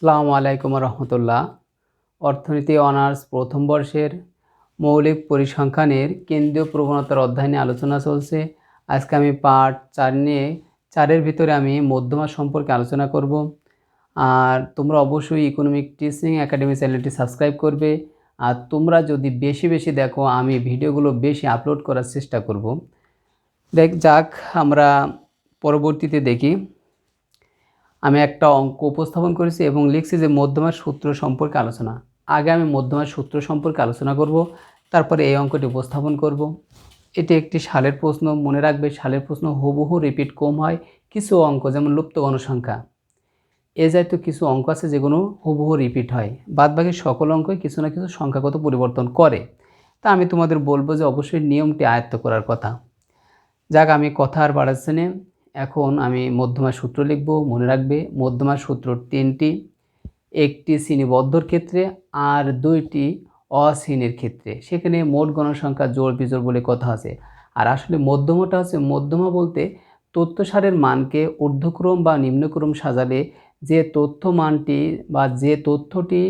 আসসালামু আলাইকুম রহমতুল্লাহ। অর্থনীতি অনার্স প্রথম বর্ষের মৌলিক পরিসংখ্যানের কেন্দ্রীয় প্রবণতার অধ্যায় নিয়ে আলোচনা চলছে। আজকে আমি পার্ট 4 নিয়ে 4-এর ভিতরে আমি মধ্যমা সম্পর্কে আলোচনা করব। আর তোমরা অবশ্যই ইকোনমিক টিচিং একাডেমি চ্যানেলটি সাবস্ক্রাইব করবে। আর তোমরা যদি বেশি বেশি দেখো আমি ভিডিওগুলো বেশি আপলোড করার চেষ্টা করব। যাক আমরা পরবর্তীতে দেখি। আমি একটা অঙ্ক উপস্থাপন করেছি এবং লিখছি যে মধ্যমার সূত্র সম্পর্কে আলোচনা। আগে আমি মধ্যমার সূত্র সম্পর্কে আলোচনা করব, তারপরে এই অঙ্কটি উপস্থাপন করব। এটি একটি সালের প্রশ্ন, মনে রাখবে সালের প্রশ্ন হুবহু রিপিট কম হয়। কিছু অঙ্ক যেমন লুপ্ত গণসংখ্যা এ জাতীয় কিছু অঙ্ক আছে যেগুলো হুবহু রিপিট হয়, বাদবাকি সকল অঙ্কই কিছু না কিছু সংখ্যাগত পরিবর্তন করে। তা আমি তোমাদের বলবো যে অবশ্যই নিয়মটি আয়ত্ত করার কথা। যাক, আমি কথা আর বাড়াচ্ছি না। এখন আমি মধ্যমার সূত্র লিখব। মনে রাখবে মধ্যমার সূত্র 3টি, একটি শ্রেণীবদ্ধর ক্ষেত্রে আর 2টি অশ্রেণীর ক্ষেত্রে। সেখানে মোট গণসংখ্যা জোড় বিজোড় বলে কথা আছে। আর আসলে মধ্যমাটা হচ্ছে, মধ্যমা বলতে তথ্যসারের মানকে ঊর্ধ্বক্রম বা নিম্নক্রম সাজালে যে তথ্য মানটি বা যে তথ্যটি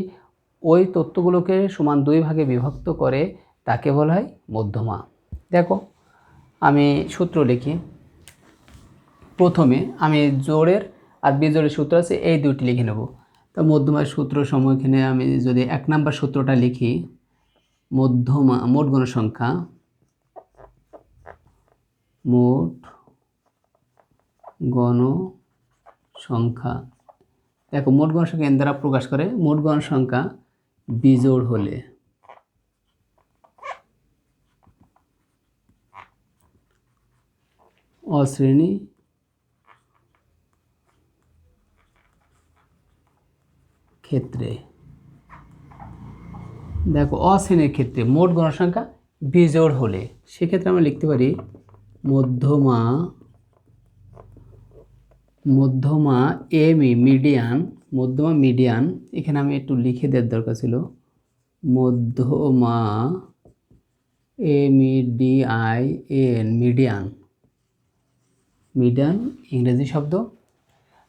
ওই তথ্যগুলোকে সমান 2 ভাগে বিভক্ত করে তাকে বলা হয় মধ্যমা। দেখো আমি সূত্র লিখি। প্রথমে আমি জোড়ের আর বিজোড়ের সূত্র আছে এই দুটি লিখে নেব। তো মধ্যমার সূত্র এখানে আমি যদি 1 নাম্বার সূত্রটা লিখি, মধ্যমা মোট গণসংখ্যা, মোট গণসংখ্যা। দেখো মোট গণসংখ্যা এন দ্বারা প্রকাশ করে। মোট গণসংখ্যা বিজোড় হলে অশ্রেণী ক্ষেত্রে, দেখো অশ্রেণীর ক্ষেত্রে মোট গণসংখ্যা বিজোড় হলে সেক্ষেত্রে আমরা লিখতে পারি মধ্যমা মিডিয়ান। এখানে আমি একটু লিখে দেওয়ার দরকার ছিল। মধ্যমা মিডিয়ান ইংরেজি শব্দ।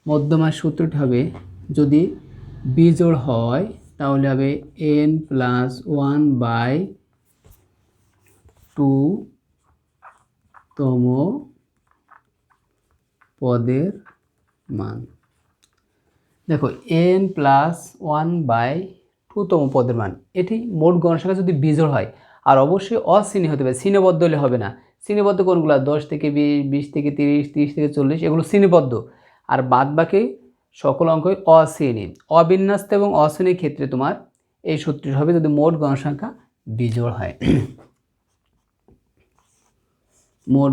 মধ্যমার সূত্রটি হবে, যদি বিজোড় হয় তাহলে হবে n+1/2 তম পদের মান। দেখো n+1/2 তম পদের মান, এটি মোট গণসংখ্যা যদি বিজোড় হয়। আর অবশ্যই অশ্রেণী হতে হবে, শ্রেণীবদ্ধ হলে হবে না। শ্রেণীবদ্ধ কোনগুলো? 10 থেকে 20, 20 থেকে 30, 30 থেকে 40, এগুলো শ্রেণীবদ্ধ। আর বাদবাকি সকল অঙ্কই অশ্রেণী। অবিন্যস্ত এবং অশ্রেণীর ক্ষেত্রে তোমার এই সূত্রটি হবে যদি মোট গণসংখ্যা বিজোড় হয়। মোট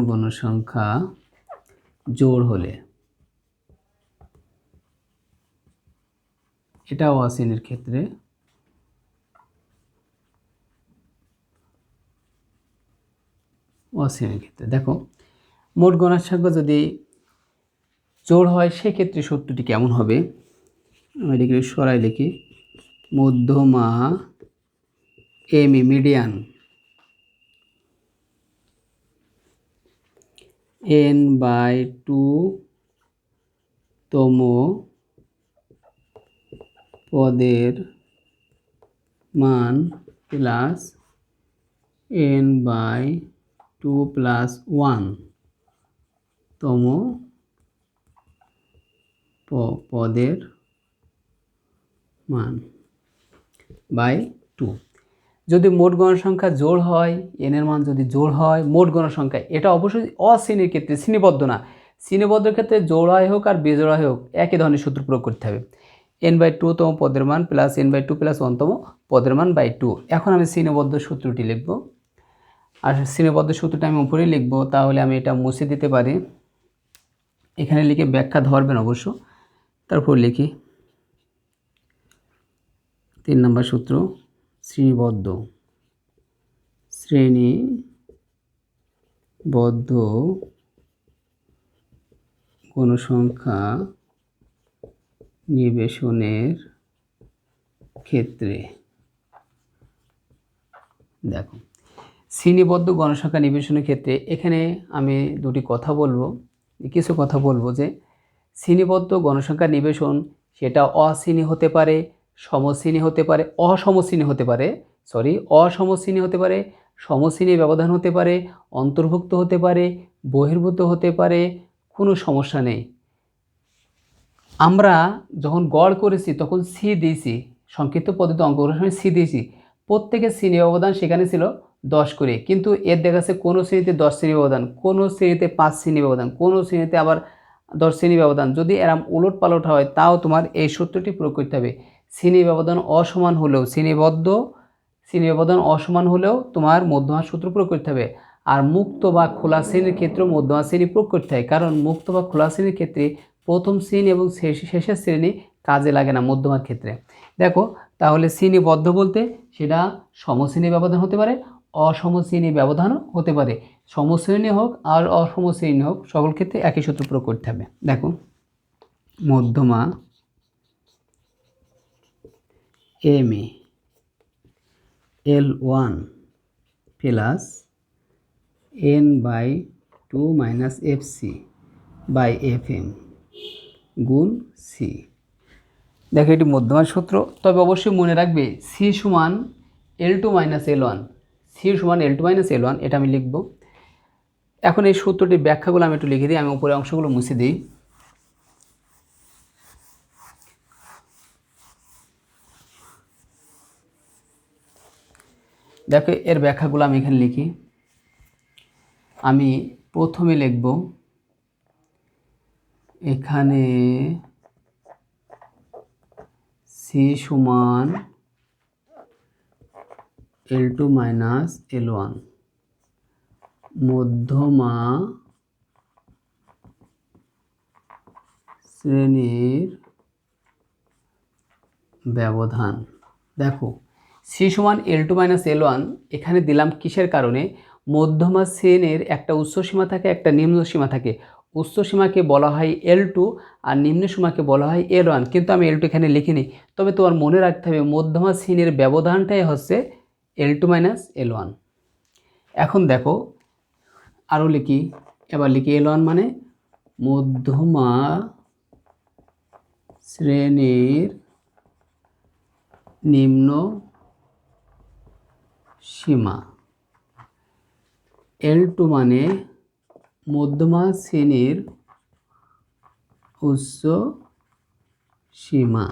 গণসংখ্যা জোড় হলে, এটাও অশ্রেণীর ক্ষেত্রে। দেখো মোট গণসংখ্যা যদি জোড় হয় সেক্ষেত্রে সূত্রটি কেমন হবে? আমি এটাকে সরাই লিখি। মধ্যমা মিডিয়ান n/2 তম পদের মান প্লাস n/2+1 তম পদের মান বাই 2। যদি মোট গণসংখ্যা জোড় হয়, n এর মান যদি জোড় হয় মোট গণসংখ্যা, এটা অবশ্যই অশ্রেণীর ক্ষেত্রে, শ্রেণীবদ্ধ না। শ্রেণীবদ্ধ ক্ষেত্রে জোড়াই হোক আর বিজোড়াই হোক একই ধরনের সূত্র প্রয়োগ করতে হবে। n/2 তম পদের মান প্লাস n/2+1 তম পদের মান বাই 2। এখন আমি শ্রেণীবদ্ধ সূত্রটি লিখব। আর শ্রেণীবদ্ধ সূত্রটা আমি উপরেই লিখব, তাহলে আমি এটা মুছে দিতে পারি। এখানে লিখে ব্যাখ্যা ধরবেন অবশ্য। তারপর লিখি 3 নম্বর সূত্র, শ্রেণীবদ্ধ গণসংখ্যা নিবেশনের ক্ষেত্রে। দেখো শ্রেণীবদ্ধ গণসংখ্যা নিবেশনের ক্ষেত্রে এখানে আমি কিছু কথা বলবো যে শ্রেণীবদ্ধ গণসংখ্যা নিবেশন সেটা অশ্রেণী হতে পারে, সমশ্রেণী হতে পারে, অসমশ্রেণী হতে পারে, অসমশ্রেণী হতে পারে, সমশ্রেণী ব্যবধান হতে পারে, অন্তর্ভুক্ত হতে পারে, বহির্ভূত হতে পারে, কোনো সমস্যা নেই। আমরা যখন গড় করেছি তখন সি দিয়েছি, সংক্ষিপ্ত পদ্ধতি অঙ্ক করার সময় সি দিয়েছি। প্রত্যেকের শ্রেণী ব্যবধান সেখানে ছিল 10 করে, কিন্তু এর দেখা যাচ্ছে কোনো শ্রেণীতে 10 শ্রেণী ব্যবধান, কোনো শ্রেণীতে 5 শ্রেণী ব্যবধান, কোনো শ্রেণীতে আবার 10 শ্রেণী ব্যবধান। যদি এরম উলট পালট হয় তাও তোমার এই সূত্রটি প্রয়োগ করতে হবে। শ্রেণী ব্যবধান অসমান হলেও শ্রেণী ব্যবধান অসমান হলেও তোমার মধ্যমা সূত্র প্রয়োগ করতে হবে। আর মুক্ত বা খোলা শ্রেণীর ক্ষেত্রেও মধ্যমা শ্রেণী প্রয়োগ করতে হয়, কারণ মুক্ত বা খোলা শ্রেণীর ক্ষেত্রে প্রথম শ্রেণী এবং শেষের শ্রেণী কাজে লাগে না মধ্যমার ক্ষেত্রে। দেখো তাহলে শ্রেণীবদ্ধ বলতে সেটা সমশ্রেণী ব্যবধান হতে পারে, অসমশ্রেণী ব্যবধানও হতে পারে। সমশ্রেণী হোক আর অসমশ্রেণী হোক সকল ক্ষেত্রে একই সূত্র প্রয়োগ করতে হবে। দেখো মধ্যমা MA L1 plus N/2 minus FC by FM গুণ C। দেখো এটি মধ্যমার সূত্র, তবে অবশ্যই মনে রাখবে C সমান L2 মাইনাস L1, C সমান L2 মাইনাস L1, এটা আমি লিখব। এখন এই সূত্রটির ব্যাখ্যাগুলো আমি একটু লিখে দিই, আমি উপরে অংশগুলো মুছে দিই। দেখো এর ব্যাখ্যাগুলো আমি এখানে লিখি। আমি প্রথমে লিখব এখানে C সমান L2 মাইনাস L1 মধ্যমা শ্রেণীর ব্যবধান। দেখো C সমান L2 মাইনাস L1 এখানে দিলাম কিসের কারণে? মধ্যমা শ্রেণীর একটা উচ্চ সীমা থাকে, একটা নিম্ন সীমা থাকে। উচ্চ সীমাকে বলা হয় L2 আর নিম্ন সীমাকে বলা হয় L1, কিন্তু আমি L2 এখানে লিখিনি। তবে তোমার মনে রাখতে হবে মধ্যমা শ্রেণীর ব্যবধানটাই হচ্ছে L2 মাইনাস L1। এখন দেখো আরও লিখি, এবার লিখি L1 মানে মধ্যমা শ্রেণীর নিম্ন সীমা, L2 মানে মধ্যমা শ্রেণীর উচ্চ সীমা।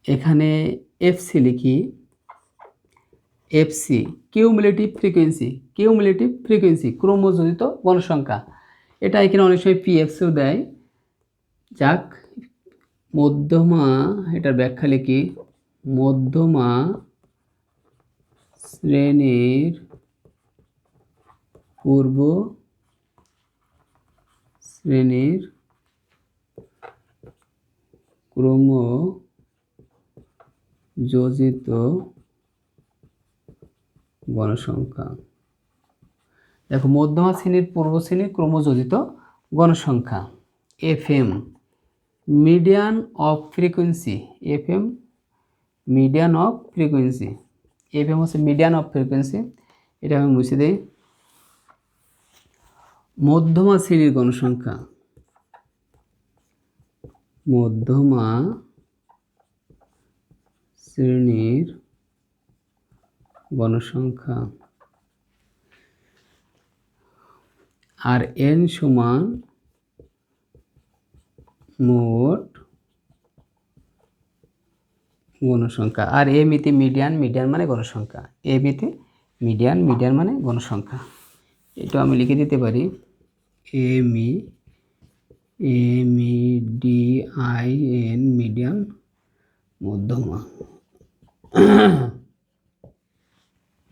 এখানে FC লিখি, FC কিউমুলেটিভ ফ্রিকোয়েন্সি ক্রমযোজিত গণসংখ্যা। এটা এখানে অনেক সময় PFCও দেয়। যাক, মধ্যমা, এটার ব্যাখ্যা লিখি, মধ্যমা শ্রেণীর পূর্ব শ্রেণীর ক্রমযোজিত গণসংখ্যা। দেখো মধ্যমা শ্রেণীর পূর্ব শ্রেণীর ক্রমযোজিত গণসংখ্যা। FM median of frequency, FM median of frequency, FM হচ্ছে মিডিয়ান অফ ফ্রিকোয়েন্সি। এটা আমি মুছে দিই। মধ্যমা শ্রেণীর গণসংখ্যা, মধ্যমা শ্রেণীর গণসংখ্যা, আর N সমান মোট গণসংখ্যা। আর এমিতে মিডিয়ান মানে গণসংখ্যা, এমিতে মিডিয়ান মানে গণসংখ্যা। এটা আমি লিখে দিতে পারি MIDIN মিডিয়ান মধ্যমা।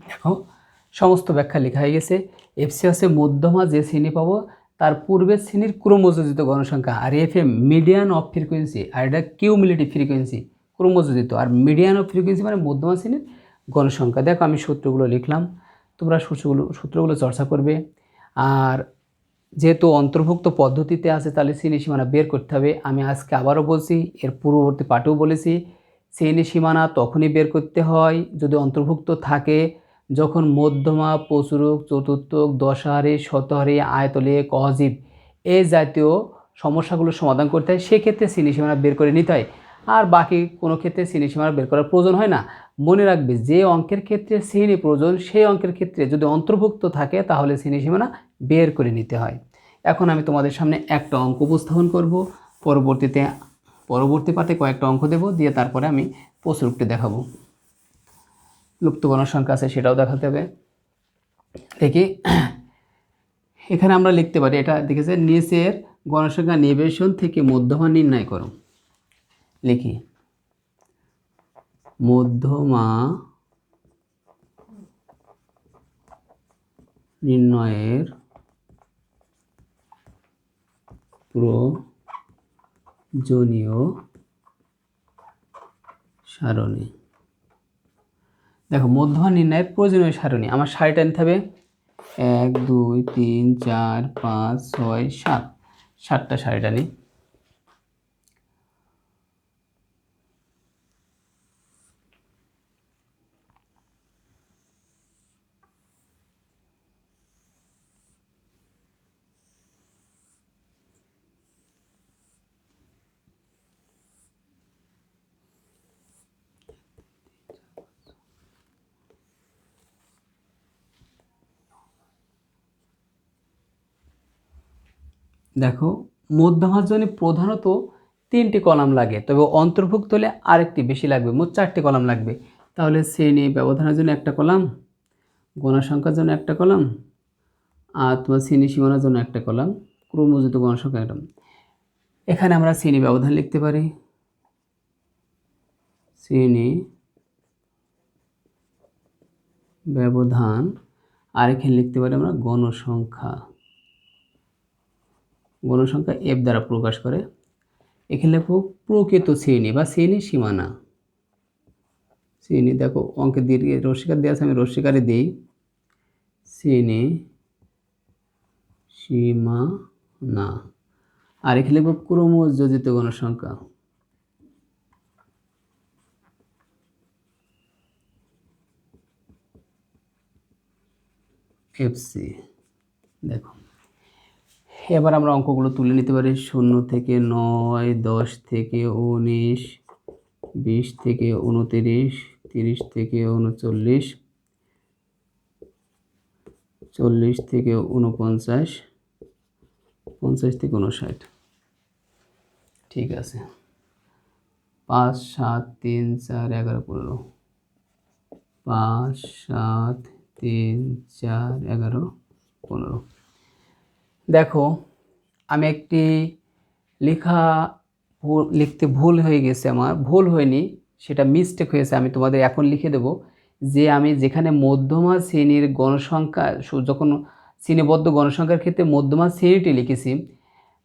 দেখো সমস্ত ব্যাখ্যা লেখা হয়ে গেছে। FC হচ্ছে মধ্যমা যে শ্রেণী পাবো তার পূর্বের শ্রেণীর ক্রমযোজিত গণসংখ্যা, আর FM মিডিয়ান অফ ফ্রিকোয়েন্সি, আর এটা কিউমুলেটিভ ফ্রিকোয়েন্সি ক্রমযোজিত, আর মিডিয়ান অফ ফ্রিকোয়েন্সি মানে মধ্যমা শ্রেণীর গণসংখ্যা। দেখো আমি সূত্রগুলো লিখলাম, তোমরা সূত্রগুলো চর্চা করবে। আর যেহেতু অন্তর্ভুক্ত পদ্ধতিতে আছে তাহলে শ্রেণী সীমানা বের করতে হবে। আমি আজকে আবারও বলছি, এর পূর্ববর্তী পাঠেও বলেছি, শ্রেণী সীমানা তখনই বের করতে হয় যদি অন্তর্ভুক্ত থাকে যখন মধ্যমা, প্রচুরক, চতুর্থক, দশহারি, শতহারি, আয়তলে, কহজীব এই জাতীয় সমস্যাগুলো সমাধান করতে হয়। সেক্ষেত্রে শ্রেণী সীমানা বের করে নিতে হয়। আর বাকি কোনো ক্ষেত্রে শ্রেণী সীমানা বের করার প্রয়োজন হয় না। মনে রাখবে যে অঙ্কের ক্ষেত্রে শ্রেণী প্রয়োজন সেই অঙ্কের ক্ষেত্রে যদি অন্তর্ভুক্ত থাকে তাহলে শ্রেণী সীমানা বের করে নিতে হয়। এখন আমি তোমাদের সামনে একটা অঙ্ক উপস্থাপন করব, পরবর্তী পাঠে কয়েকটা অঙ্ক দেব, দিয়ে তারপরে আমি প্রশ্নটি দেখাবো। লুপ্ত গণসংখ্যা আছে সেটাও দেখাতে হবে। দেখি এখানে আমরা লিখতে পারি, এটা দেখেছে নিচের গণসংখ্যা নিবেশন থেকে মধ্যমা নির্ণয় করো। লিখি মধ্যমা নির্ণয়ের প্রয়োজনীয় সারণী। দেখো মধ্যমা নির্ণয়ের প্রয়োজনীয় সারণী আমার সারিটা নিতে হবে 1 2 3 4 5 6 7, 7টা সারিটা নিই। দেখো মধ্যমার জন্য প্রধানত 3টি কলাম লাগে, তবে অন্তর্ভুক্ত হলে আরেকটি বেশি লাগবে, মোট 4টি কলাম লাগবে। তাহলে শ্রেণী ব্যবধানের জন্য একটা কলাম, গণসংখ্যার জন্য একটা কলাম, আর তোমার শ্রেণী সীমানার জন্য একটা কলাম, ক্রমযুক্ত গণসংখ্যা একটা। এখানে আমরা শ্রেণী ব্যবধান লিখতে পারি, শ্রেণী ব্যবধান, আর এখানে লিখতে পারি আমরা গণসংখ্যা। গণসংখ্যা এফ দ্বারা প্রকাশ করে। এখানে লিখব প্রকৃত শ্রেণী বা শ্রেণী সীমানা। শ্রেণী দেখো অঙ্কে দীর্ঘ রস্যিকার দেওয়া আছে, আমি রস্যিকারে দিই শ্রেণী সীমানা। আর এখানে লিখব ক্রমযোজিত গণসংখ্যা। এফসি। দেখো এবার আমরা অঙ্কগুলো তুলে নিতে পারি। 0 থেকে 9, 10 থেকে 19, 20 থেকে 29, 30 থেকে 39, 40 থেকে 49, 50 থেকে 59। ঠিক আছে, 5 7 3 4 11 15, 5 7 3 4 11 15। দেখো আমি একটি লিখতে ভুল হয়ে গেছে, আমার ভুল হয়নি, সেটা মিস্টেক হয়েছে, আমি তোমাদের এখন লিখে দেব। যে আমি যেখানে মধ্যমা শ্রেণীর গণসংখ্যা, যখন শ্রেণীবদ্ধ গণসংখ্যার ক্ষেত্রে মধ্যমা শ্রেণীটি লিখেছি,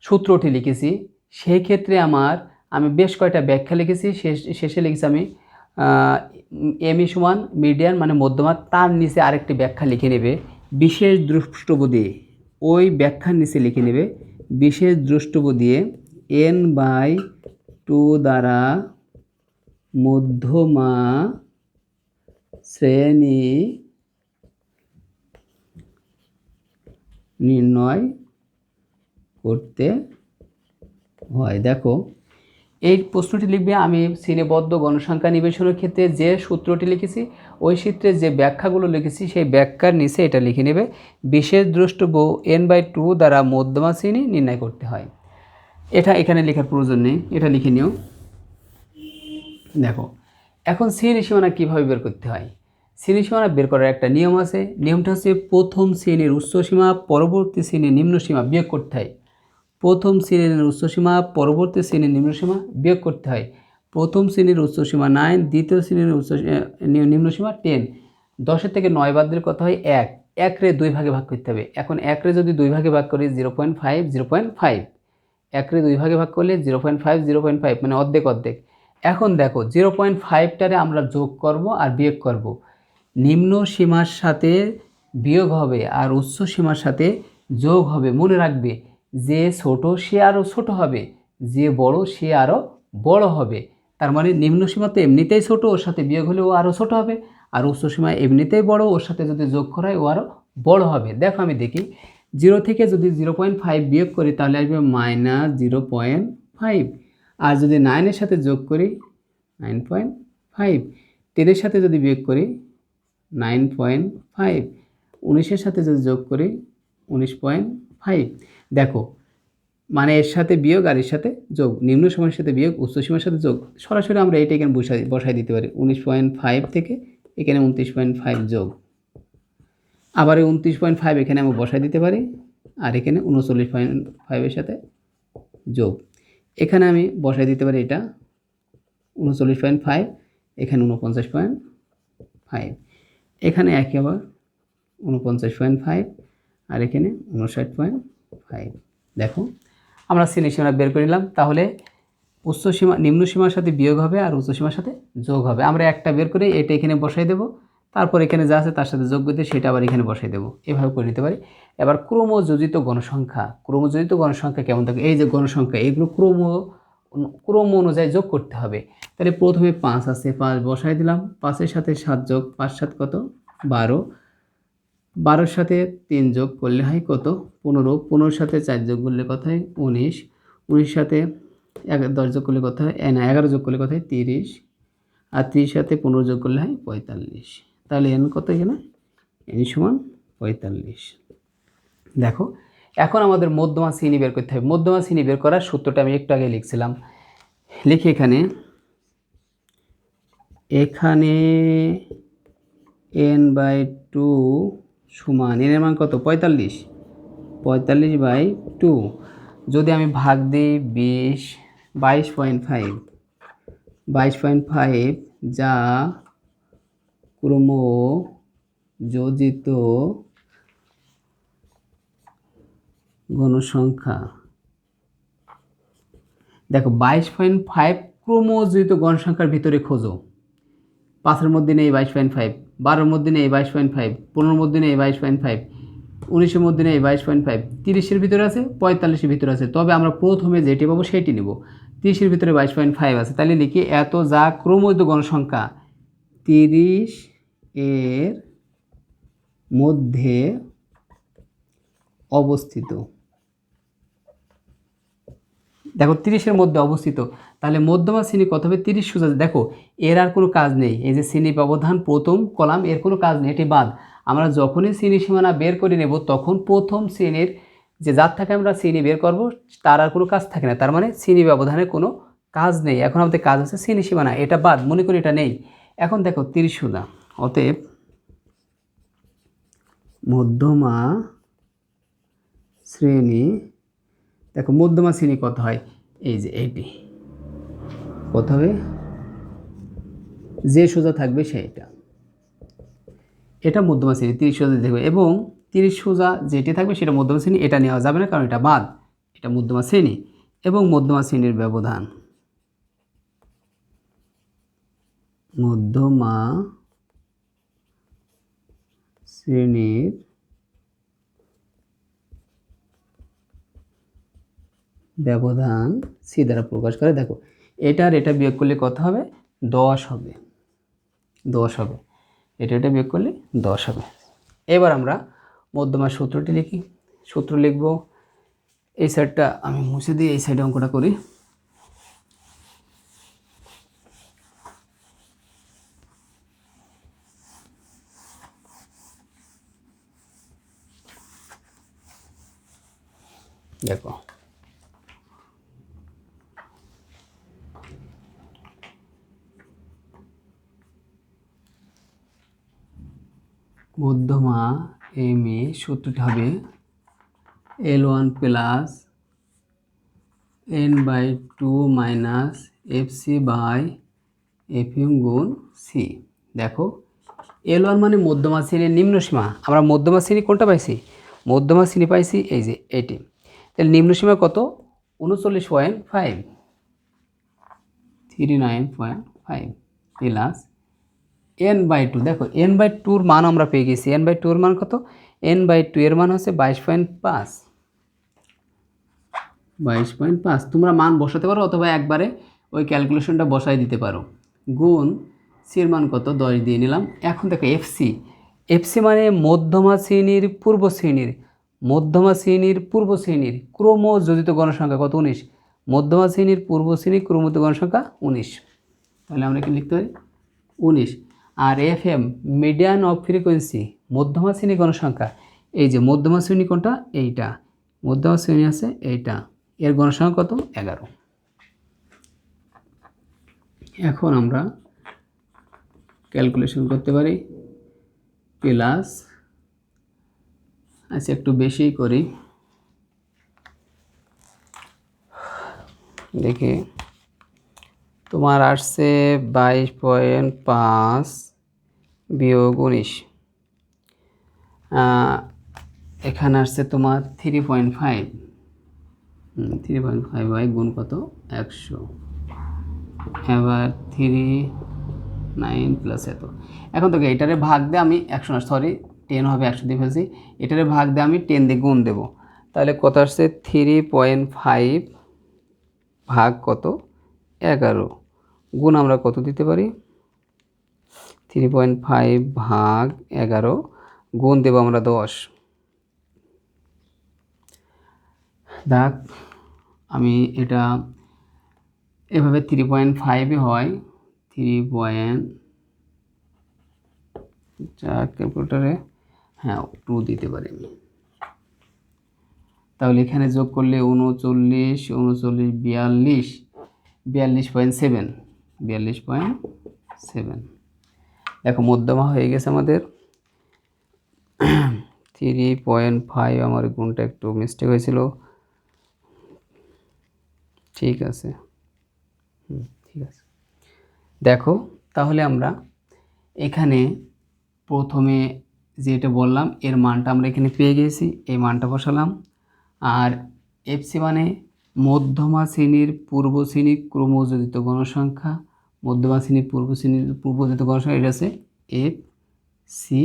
সূত্রটি লিখেছি, সেই ক্ষেত্রে আমি বেশ কয়টা ব্যাখ্যা লিখেছি। শেষে লিখেছি আমি এমই সমান মিডিয়ান মানে মধ্যমা, তার নিচে আরেকটি ব্যাখ্যা লিখে নেবে বিশেষ দ্রষ্টব্য দিয়ে। ওই ব্যাখ্যার নিচে লিখে নেবে বিশেষ দ্রষ্টব্য দিয়ে n/2 দ্বারা মধ্যমা শ্রেণী নির্ণয় করতে হয়। দেখো এই প্রশ্নটি লিখবে, আমি শ্রেণীবদ্ধ গণসংখ্যা নিবেশনের ক্ষেত্রে যে সূত্রটি লিখেছি ওই সূত্রে যে ব্যাখ্যাগুলো লিখেছি সেই ব্যাখ্যার নিচে এটা লিখে নেবে বিশেষ দ্রষ্টব্য n/2 দ্বারা মধ্যমা শ্রেণী নির্ণয় করতে হয়। এটা এখানে লেখার প্রয়োজন নেই, এটা লিখে নিও। দেখো এখন শ্রেণী সীমানা কীভাবে বের করতে হয়। শ্রেণী সীমানা বের করার একটা নিয়ম আছে, নিয়মটা হচ্ছে প্রথম শ্রেণীর উচ্চসীমা পরবর্তী শ্রেণীর নিম্নসীমা বিয়োগ করতে হয়। প্রথম শ্রেণীর উচ্চসীমা পরবর্তী শ্রেণীর নিম্নসীমা বিয়োগ করতে হয়। প্রথম শ্রেণীর উচ্চসীমা 9, দ্বিতীয় শ্রেণীর নিম্নসীমা 10। 10 থেকে 9 বাদ দিলে কত হয় 1, 1 রে 2 ভাগে ভাগ করতে হবে। এখন 1 রে যদি 2 ভাগে ভাগ করি 0.5, 0.5, 1 রে 2 ভাগে ভাগ করলে 0.5, 0.5 মানে অর্ধেক অর্ধেক। এখন দেখো 0.5টারে আমরা যোগ করব আর বিয়োগ করব। নিম্ন সীমার সাথে বিয়োগ হবে আর উচ্চ সীমার সাথে যোগ হবে। মনে রাখবে যে ছোট সে আরও ছোট হবে, যে বড় সে আরও বড় হবে। তার মানে নিম্ন সীমা তো এমনিতেই ছোট, ওর সাথে বিয়োগ হলে ও আরও ছোট হবে, আর উচ্চ সীমা এমনিতেই বড়, ওর সাথে যদি যোগ করা হয় ও আরও বড় হবে। দেখো আমি দেখি 0 থেকে যদি 0.5 বিয়োগ করি তাহলে আসবে -0.5, আর যদি 9-এর সাথে যোগ করি 9.5, 10-এর সাথে যদি বিয়োগ করি 9.5, 19-এর সাথে যদি যোগ করি 19.5। দেখো মানে এর সাথে বিয়োগ আর এর সাথে যোগ, নিম্ন সীমার সাথে বিয়োগ উচ্চ সীমার সাথে যোগ, সরাসরি আমরা এইটা এখানে বসাই দিতে পারি। 19.5 থেকে এখানে 29.5 যোগ, আবার এই 29.5 এখানে আমরা বসাই দিতে পারি, আর এখানে 39.5-এর সাথে যোগ, এখানে আমি বসাই দিতে পারি এটা 39.5, এখানে 49.5, এখানে একই আবার 49.5, আর এখানে 59.5। দেখো আমরা শ্রেণী সীমা বের করে নিলাম। তাহলে উচ্চ সীমা নিম্ন সীমার সাথে বিয়োগ হবে আর উচ্চ সীমার সাথে যোগ হবে। আমরা একটা বের করে এটা এখানে বসাই দেব, তারপর এখানে যা আছে তার সাথে যোগ করে সেটা আবার এখানে বসাই দেব, এভাবে করে নিতে পারি। এবার ক্রমযোজিত গণসংখ্যা, ক্রমযোজিত গণসংখ্যা কেমন থাকে? এই যে গণসংখ্যা এগুলো ক্রম অনুযায়ী যোগ করতে হবে। তাহলে প্রথমে 5 আছে, 5 বসাই দিলাম, 5-এর সাথে 7 যোগ, 5 7 কত 12, 12-এর সাথে 3 যোগ করলে হয় কত 15, 15-এর সাথে 4 যোগ করলে কত হয় 19, 19-এর সাথে 10 যোগ করলে কত হয় 11 যোগ করলে কত হয় 30, আর 30-এর সাথে 15 যোগ করলে হয় 45। তাহলে n কত এখানে? n সমান 45। দেখো এখন আমাদের মধ্যমা শ্রেণী বের করতে হবে। মধ্যমা শ্রেণী বের করার সূত্রটা আমি একটু আগে লিখছিলাম, লিখি এখানে n/2 সমান n এর মান কত 45, 45/2 যদি আমি ভাগ দিই 22.5 যা ক্রমযোজিত গণসংখ্যা। দেখো 22.5 ক্রমযোজিত গণসংখ্যার ভিতরে খোঁজো। 5-এর মধ্যে নেই 22.5, 12-এর মধ্যে নেই 22.5, 15-এর মধ্যে নেই 22.5, 19-এর মধ্যে নেই 22.5, 30-এর ভিতরে আছে, 45-এর ভিতরে আছে। তবে আমরা প্রথমে যেটি পাবো সেটি নেব। 30-এর ভিতরে 22.5 আছে, তাহলে লিখি এত যা ক্রমযোজিত গণসংখ্যা 30-এর মধ্যে অবস্থিত। দেখো 30-এর মধ্যে অবস্থিত, তাহলে মধ্যমা শ্রেণী কত হবে 30 সোজা। দেখো এর আর কোনো কাজ নেই, এই যে শ্রেণী ব্যবধান প্রথম কলাম এর কোনো কাজ নেই, এটি বাদ। আমরা যখনই শ্রেণী সীমানা বের করে নেব তখন প্রথম শ্রেণীর যে যার থেকে আমরা শ্রেণী বের করব তার আর কোনো কাজ থাকে না, তার মানে শ্রেণী ব্যবধানের কোনো কাজ নেই। এখন আমাদের কাজ আছে শ্রেণী সীমানা, এটা বাদ, মনে করি এটা নেই। এখন দেখো 30 সোজা, অতএব মধ্যমা শ্রেণী, দেখো মধ্যমা শ্রেণী কত হয়, এই যে এইটি কত হবে, যে সোজা থাকবে সেইটা, এটা মধ্যমা শ্রেণী 30 সোজা থাকবে, এবং 30 সোজা যেটি থাকবে সেটা মধ্যমা শ্রেণী, এটা নেওয়া যাবে না কারণ এটা বাদ, এটা মধ্যমা শ্রেণী। এবং মধ্যমা শ্রেণীর ব্যবধান, মধ্যমা শ্রেণীর ব্যবধান সি দ্বারা প্রকাশ করে। দেখো এটা আর এটা বিয়োগ করলে কত হবে 10 হবে, 10 হবে, এটা বিয়োগ করলে 10 হবে। এবার আমরা মধ্যমার সূত্রটি লিখি। সূত্র লিখব, এই সাইডটা আমি মুছে দিয়ে এই সাইডে অঙ্কটা করি। দেখো মধ্যমা এম এ সূত্রটি হবে L1 plus n/2 minus FC/FM গুণ সি। দেখো L1 মানে মধ্যমা শ্রেণীর নিম্ন সীমা, আমরা মধ্যমা শ্রেণী কোনটা পাইছি, মধ্যমা শ্রেণী পাইছি এই যে এটি। তাহলে নিম্ন সীমা কত 39.5, 39.5 প্লাস n/2। দেখো n/2 মান আমরা পেয়ে গেছি, n/2 এর মান কত, n/2 এর মান হচ্ছে 22.5, তোমরা মান বসাতে পারো অথবা একবারে ওই ক্যালকুলেশনটা বসাই দিতে পারো। গুণ সি এর মান কত 10 দিয়ে নিলাম। এখন দেখো এফসি, এফসি মানে মধ্যমা শ্রেণীর পূর্ব শ্রেণীর, মধ্যমা শ্রেণীর পূর্ব শ্রেণীর ক্রমযোজিত গণসংখ্যা কত 19, মধ্যমা শ্রেণীর পূর্ব শ্রেণীর ক্রমযোজিত গণসংখ্যা 19, তাহলে আমরা কি লিখতে পারি 19। আর এফএম মিডিয়ান অফ ফ্রিকোয়েন্সি মধ্যমা শ্রেণী গণসংখ্যা, এই যে মধ্যমা শ্রেণী কোনটা, এইটা মধ্যমা শ্রেণী আছে এইটা, এর গণসংখ্যা কত 11। এখন আমরা ক্যালকুলেশন করতে পারি প্লাস, আচ্ছা একটু বেশি করি দেখি, তোমার আসছে 22.5 বিয়োগ 19, এখানে আসছে তোমার 3.5, 3.5 বাই গুণ কত 100, এবার 39 প্লাস এত। এখন তোকে এটারে ভাগ দিয়ে আমি 100 না, সরি 10 হবে, 100 দিয়ে ফেলছি, এটারে ভাগ দিয়ে আমি 10 দিয়ে গুণ দেবো, তাহলে কত আসছে 3.5 ভাগ কত 11, গুণ আমরা কত দিতে পারি 3.5 ভাগ 11, গুণ দেবো আমরা 10। দেখ আমি এটা এভাবে 3.5 হয়, 3. ক্যালকুলেটারে হ্যাঁ 2 দিতে পারি আমি, তাহলে এখানে যোগ করলে 39 39 42 42.7, 42.7। দেখো মধ্যমা হয়ে গেছে আমাদের 3.5, আমার গুণটা একটু মিস্টেক হয়েছিল, ঠিক আছে ঠিক আছে। দেখো তাহলে আমরা এখানে প্রথমে যেটা বললাম এর মানটা আমরা এখানে পেয়ে গেছি, এই মানটা বসালাম। আর এফসি মানে মধ্যমা শ্রেণীর পূর্ব শ্রেণীর ক্রমযোজিত গণসংখ্যা, মধ্যমা শ্রেণীর পূর্ব শ্রেণীর পূর্বযোজিত গণসংখ্যা, এটা আছে এফ সি।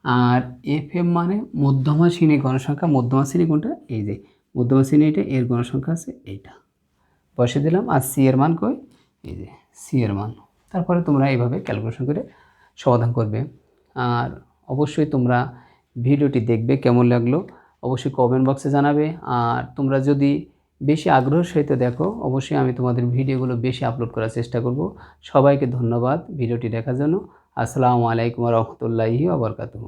আর এফএম মানে মধ্যমা শ্রেণীর গণসংখ্যা, মধ্যমা শ্রেণী কোনটা, এই যে মধ্যমা শ্রেণী এটা, এর গণসংখ্যা আছে এইটা, বসে দিলাম। আর সি এর মান কই, এই যে সি এর মান। তারপরে তোমরা এইভাবে ক্যালকুলেশন করে সমাধান করবে। আর অবশ্যই তোমরা ভিডিওটি দেখবে, কেমন লাগলো অবশ্যই কমেন্ট বক্সে জানাবে। আর তোমরা যদি বেশি আগ্রহের সহিত দেখো, অবশ্যই আমি তোমাদের ভিডিওগুলো বেশি আপলোড করার চেষ্টা করব। সবাইকে ধন্যবাদ ভিডিওটি দেখার জন্য। আসসালামু আলাইকুম ওয়া রাহমাতুল্লাহি ওয়া বারাকাতুহু।